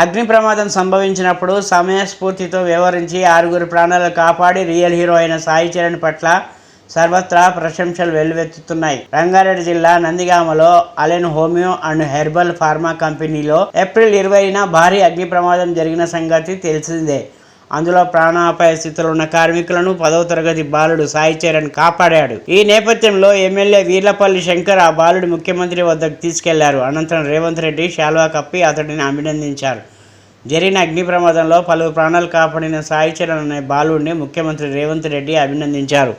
అగ్ని ప్రమాదం సంభవించినప్పుడు సమయస్ఫూర్తితో వ్యవహరించి 6 ప్రాణాలు కాపాడి రియల్ హీరో అయిన సాయి చరణ్ పట్ల సర్వత్రా ప్రశంసలు వెల్లువెత్తుతున్నాయి. రంగారెడ్డి జిల్లా నందిగామలో Allen homeo and herbal pharma కంపెనీలో ఏప్రిల్ 20న భారీ అగ్ని ప్రమాదం జరిగిన సంగతి తెలిసిందే. అందులో ప్రాణాపాయ స్థితిలో ఉన్న కార్మికులను 10వ తరగతి బాలుడు సాయి చరణ్ కాపాడాడు. ఈ నేపథ్యంలో ఎమ్మెల్యే వీర్లపల్లి శంకర్ ఆ బాలుడి ముఖ్యమంత్రి వద్దకు తీసుకెళ్లారు. అనంతరం రేవంత్ రెడ్డి శాలువా కప్పి అతడిని అభినందించారు. జరిగిన అగ్ని ప్రమాదంలో పలువురు ప్రాణాలు కాపాడిన సాయి చరణ్ అనే బాలుడిని ముఖ్యమంత్రి రేవంత్ రెడ్డి అభినందించారు.